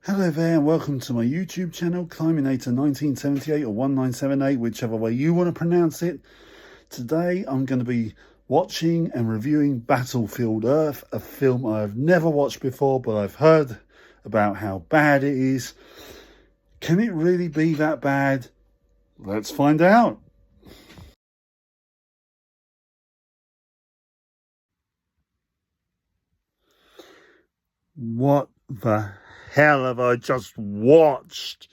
Hello there and welcome to my YouTube channel, Climbinator 1978 or 1978, whichever way you want to pronounce it. Today I'm going to be watching and reviewing Battlefield Earth, a film I've never watched before, but I've heard about how bad it is. Can it really be that bad? Let's find out. What the hell have I just watched?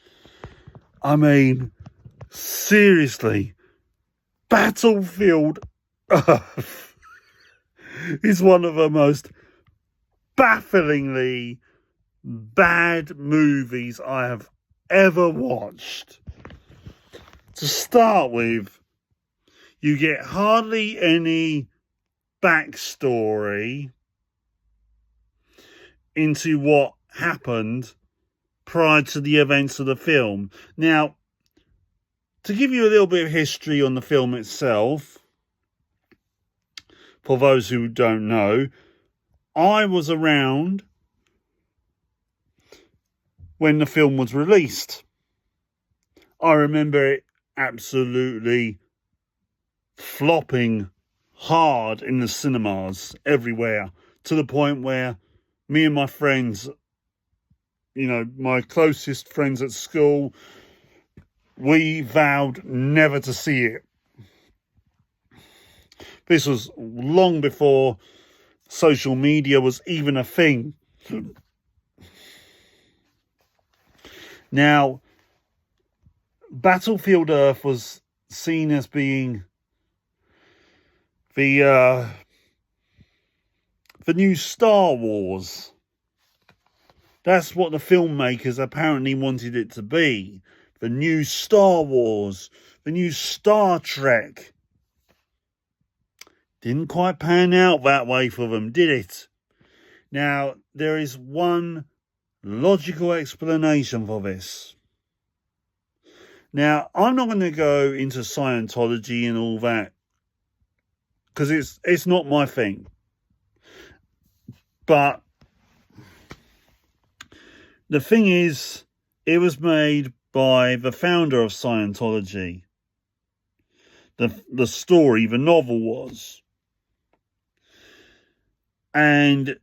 I mean, seriously, Battlefield Earth is one of the most bafflingly bad movies I have ever watched. To start with, you get hardly any backstory into what happened prior to the events of the film. Now, to give you a little bit of history on the film itself, for those who don't know, I was around when the film was released. I remember it absolutely flopping hard in the cinemas everywhere, to the point where me and my friends, my closest friends at school, we vowed never to see it. This was long before social media was even a thing. Now, Battlefield Earth was seen as being the new Star Wars. That's what the filmmakers apparently wanted it to be. The new Star Wars, the new Star Trek. Didn't quite pan out that way for them, did it? Now, there is one logical explanation for this. Now, I'm not going to go into Scientology and all that, because it's not my thing. But the thing is, it was made by the founder of Scientology. The story, the novel was. And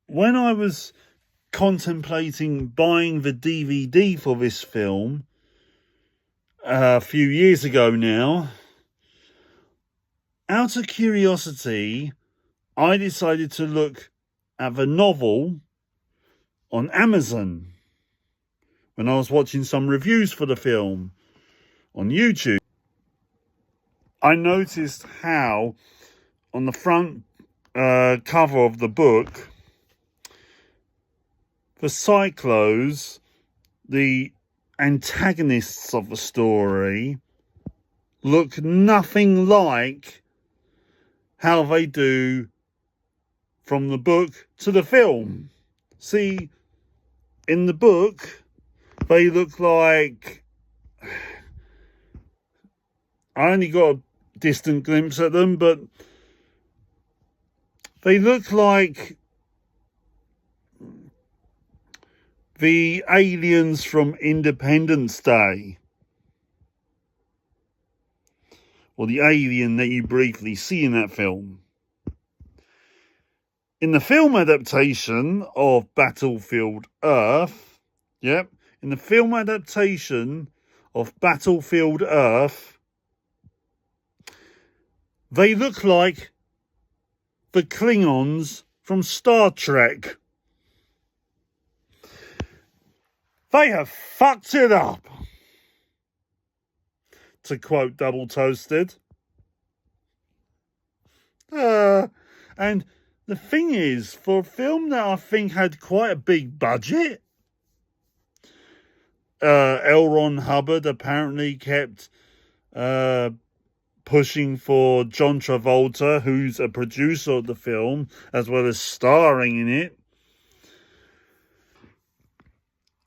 when I was contemplating buying the DVD for this film a few years ago now, out of curiosity, I decided to look at the novel on Amazon when I was watching some reviews for the film on YouTube. I noticed how on the front cover of the book, the Cyclos, the antagonists of the story, look nothing like how they do from the book to the film. See, in the book, they look like... I only got a distant glimpse at them, but they look like the aliens from Independence Day. Or the alien that you briefly see in that film. In the film adaptation of Battlefield Earth, in the film adaptation of Battlefield Earth, they look like the Klingons from Star Trek. They have fucked it up, to quote Double Toasted. And the thing is, for a film that I think had quite a big budget, L. Ron Hubbard apparently kept pushing for John Travolta, who's a producer of the film, as well as starring in it.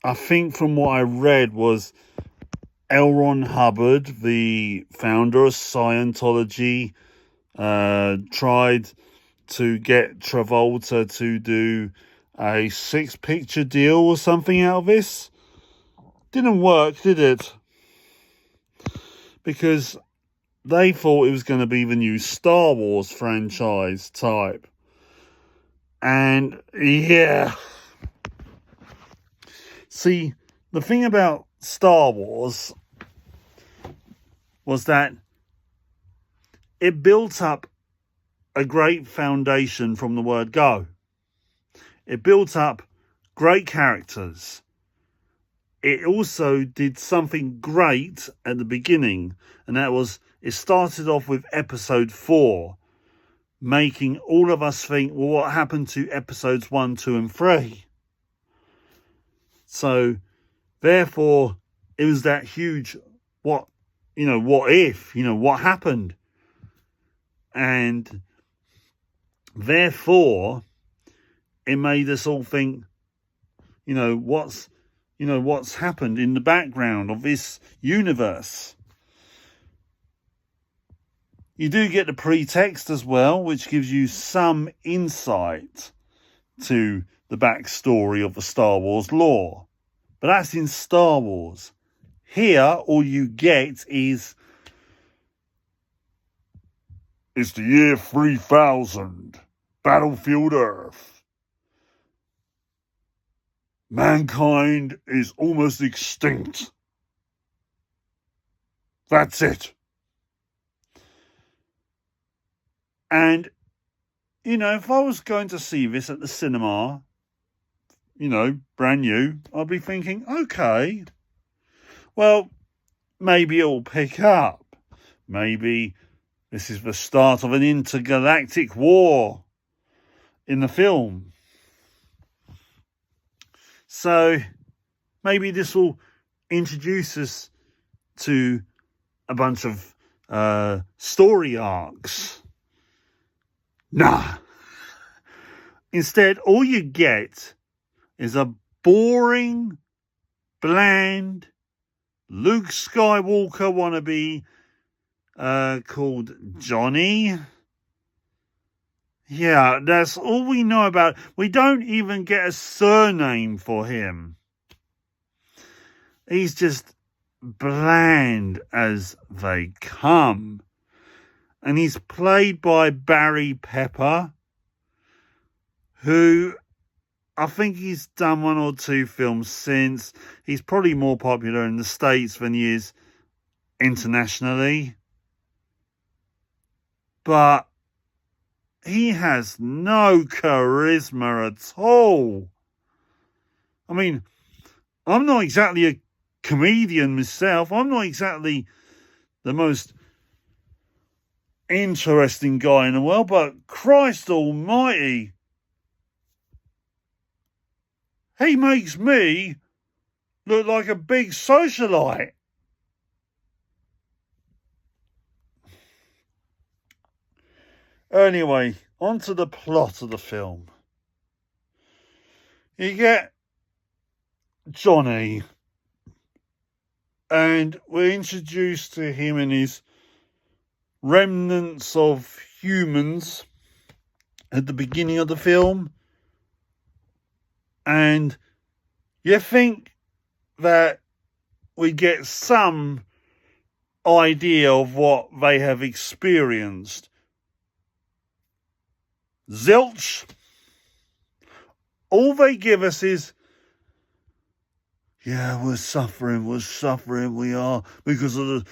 I think from what I read was L. Ron Hubbard, the founder of Scientology, tried to get Travolta to do a 6-picture deal or something out of this. Didn't work, did it? Because they thought it was going to be the new Star Wars franchise type. And yeah. See, the thing about Star Wars was that it built up a great foundation from the word go. It built up great characters. It also did something great at the beginning, and that was it started off with episode 4, making all of us think, well, what happened to episodes 1, 2, and 3? So, therefore, it was that huge, what if, what happened? And therefore, it made us all think, what's happened in the background of this universe. You do get the pretext as well, which gives you some insight to the backstory of the Star Wars lore. But that's in Star Wars. Here, all you get is, it's the year 3000, Battlefield Earth. Mankind is almost extinct. That's it. And, if I was going to see this at the cinema, brand new, I'd be thinking, okay, well, maybe it'll pick up. Maybe this is the start of an intergalactic war in the film. So maybe this will introduce us to a bunch of story arcs. Nah. Instead, all you get is a boring, bland Luke Skywalker wannabe called Johnny. Yeah, that's all we know about. We don't even get a surname for him. He's just bland as they come. And he's played by Barry Pepper, who I think he's done 1 or 2 films since. He's probably more popular in the States than he is internationally. But he has no charisma at all. I mean, I'm not exactly a comedian myself. I'm not exactly the most interesting guy in the world, but Christ almighty, he makes me look like a big socialite. Anyway, on to the plot of the film. You get Johnny, and we're introduced to him and his remnants of humans at the beginning of the film. And you think that we get some idea of what they have experienced. Zilch. All they give us is, yeah, we're suffering, we are, because of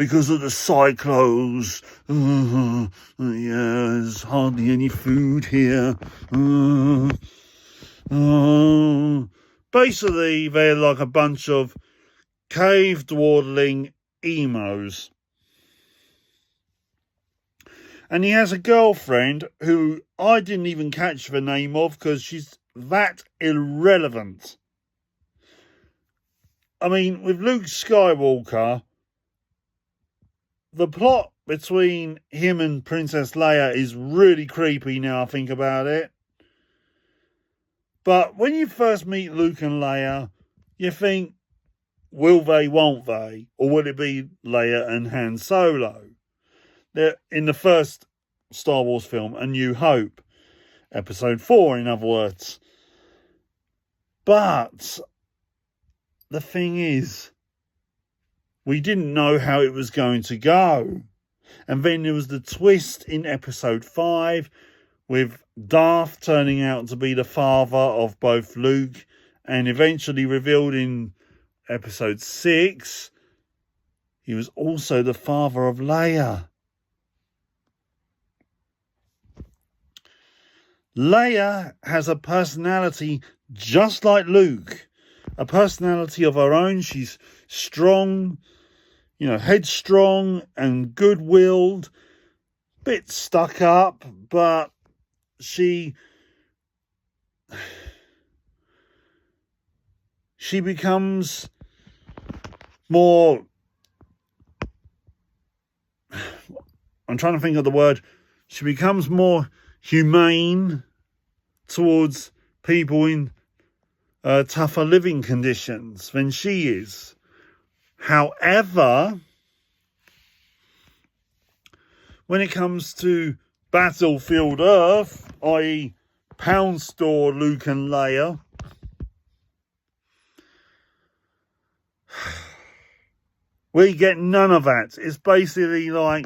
the cyclones. Yeah, there's hardly any food here. Basically, they're like a bunch of cave-dawdling emos. And he has a girlfriend who I didn't even catch the name of because she's that irrelevant. I mean, with Luke Skywalker, the plot between him and Princess Leia is really creepy now I think about it. But when you first meet Luke and Leia, you think, will they, won't they? Or will it be Leia and Han Solo? They're in the first Star Wars film, A New Hope. Episode 4, in other words. But the thing is, we didn't know how it was going to go. And then there was the twist in episode 5 with Darth turning out to be the father of both Luke, and eventually revealed in episode 6 he was also the father of Leia. Leia has a personality just like Luke, a personality of her own. She's strong, headstrong and good-willed, bit stuck up, but she becomes more, I'm trying to think of the word, she becomes more humane towards people in tougher living conditions than she is. However, when it comes to Battlefield Earth, i.e. Pound Store Luke and Leia, we get none of that. It's basically like,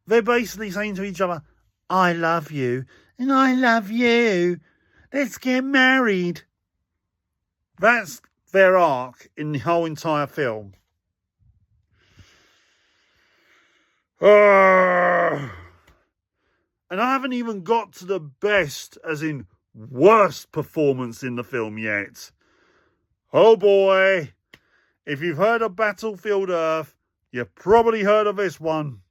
they're basically saying to each other, I love you and I love you. Let's get married. That's their arc in the whole entire film. And I haven't even got to the best, as in worst performance in the film yet. Oh boy, if you've heard of Battlefield Earth, you've probably heard of this one.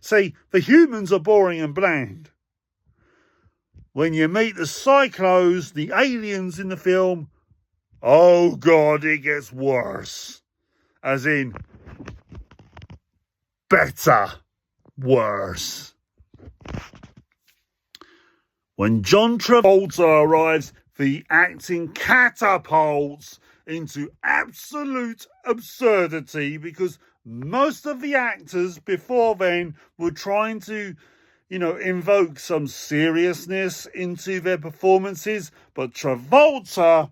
See, the humans are boring and bland. When you meet the Cyclos, the aliens in the film, oh God, it gets worse. As in, better, worse. When John Travolta arrives, the acting catapults into absolute absurdity, because most of the actors before then were trying to, invoke some seriousness into their performances, but Travolta,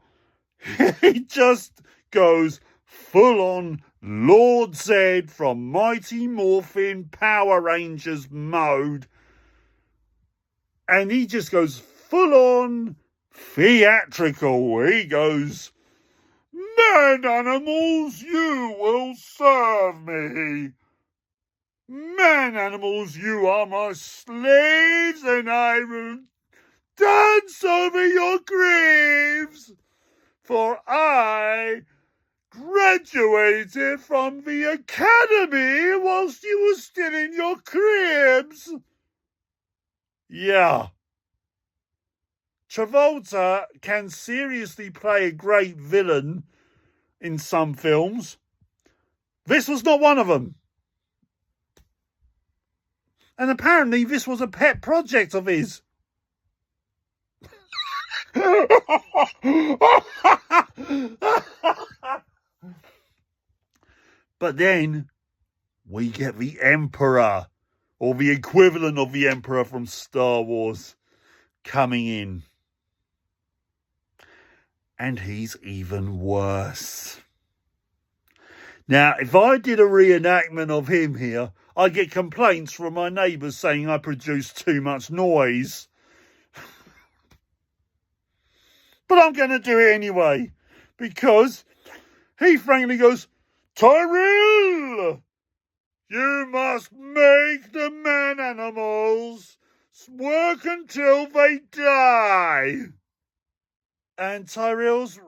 he just goes full on Lord Zed from Mighty Morphin Power Rangers mode, and he just goes full on theatrical. He goes, man animals, you will serve me. Man animals, you are my slaves, and I will dance over your graves. For I graduated from the academy whilst you were still in your cribs. Yeah. Travolta can seriously play a great villain in some films. This was not one of them. And apparently this was a pet project of his. But then we get the Emperor, or the equivalent of the Emperor from Star Wars, coming in. And he's even worse. Now, if I did a reenactment of him here, I'd get complaints from my neighbours saying I produce too much noise. But I'm going to do it anyway, because he frankly goes, Tyrell, you must make the man animals work until they die. And Tyrell's,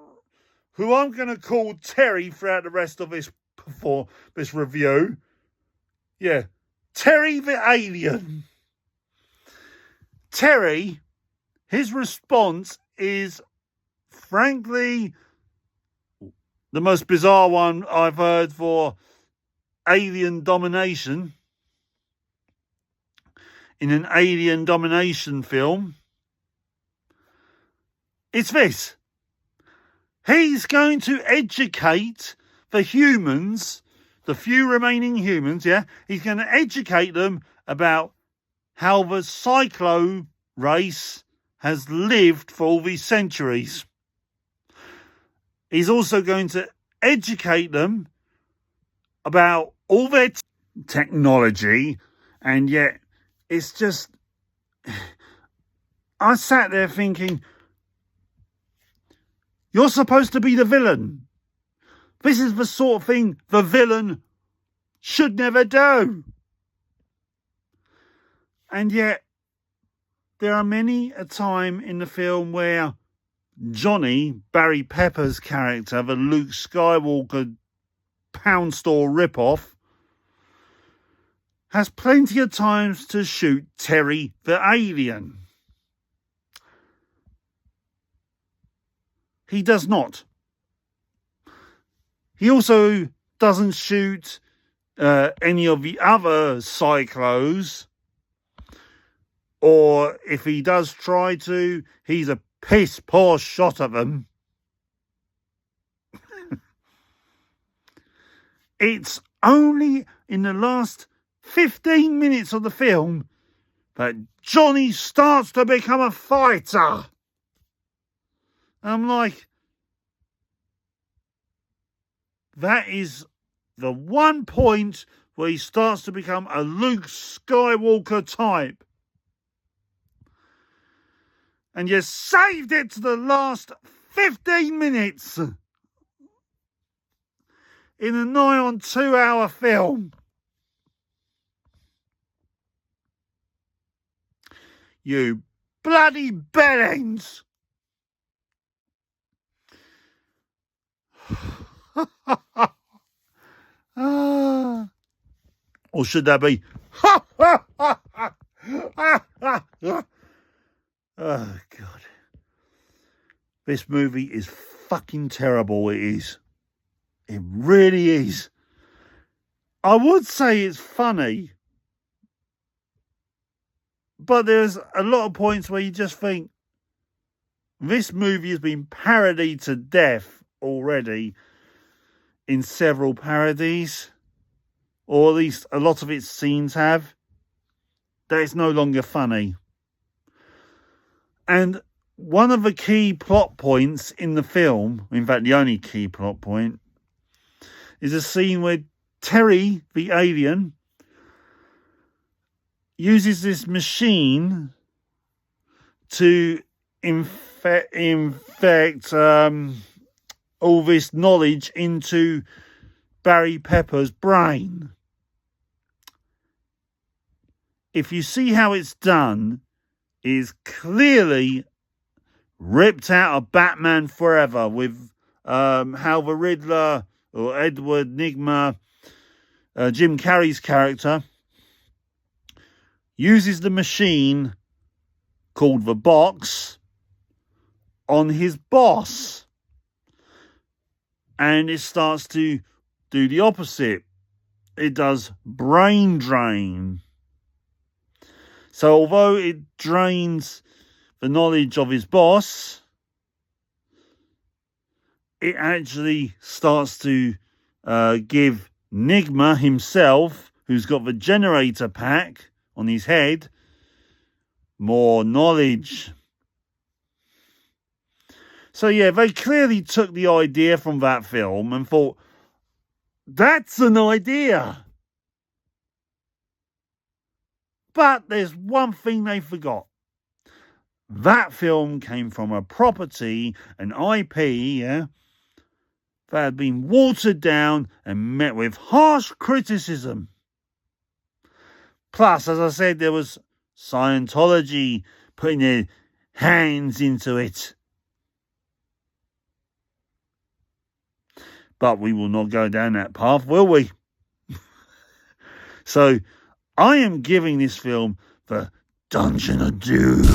who I'm going to call Terry throughout the rest of this review. Yeah, Terry the alien. Terry, his response is frankly the most bizarre one I've heard for alien domination in an alien domination film. It's this. He's going to educate the humans, the few remaining humans, yeah? He's going to educate them about how the Cyclo race has lived for all these centuries. He's also going to educate them about all their technology, and yet it's just... I sat there thinking, you're supposed to be the villain. This is the sort of thing the villain should never do. And yet, there are many a time in the film where Johnny, Barry Pepper's character, the Luke Skywalker pound store ripoff, has plenty of times to shoot Terry the alien. He does not. He also doesn't shoot any of the other cyclos, or if he does try to, he's a piss poor shot at them. It's only in the last 15 minutes of the film that Johnny starts to become a fighter. I'm like, that is the one point where he starts to become a Luke Skywalker type. And you saved it to the last 15 minutes in a nigh on 2-hour film. You bloody bellends. Or should that be? Oh, God. This movie is fucking terrible. It is. It really is. I would say it's funny, but there's a lot of points where you just think, this movie has been parodied to death already in several parodies, or at least a lot of its scenes have, that it's no longer funny. And one of the key plot points in the film, in fact the only key plot point, is a scene where Terry, the alien, uses this machine to infect all this knowledge into Barry Pepper's brain. If you see how it's done, it is clearly ripped out of Batman Forever, with how the Riddler, or Edward Nigma, Jim Carrey's character, uses the machine called the box on his boss. And it starts to do the opposite. It does brain drain. So although it drains the knowledge of his boss, it actually starts to give Nigma himself, who's got the generator pack on his head, more knowledge. So yeah, they clearly took the idea from that film and thought, that's an idea. But there's one thing they forgot. That film came from a property, an IP, that had been watered down and met with harsh criticism. Plus, as I said, there was Scientology putting their hands into it. But we will not go down that path, will we? So, I am giving this film the Dungeon of Doom.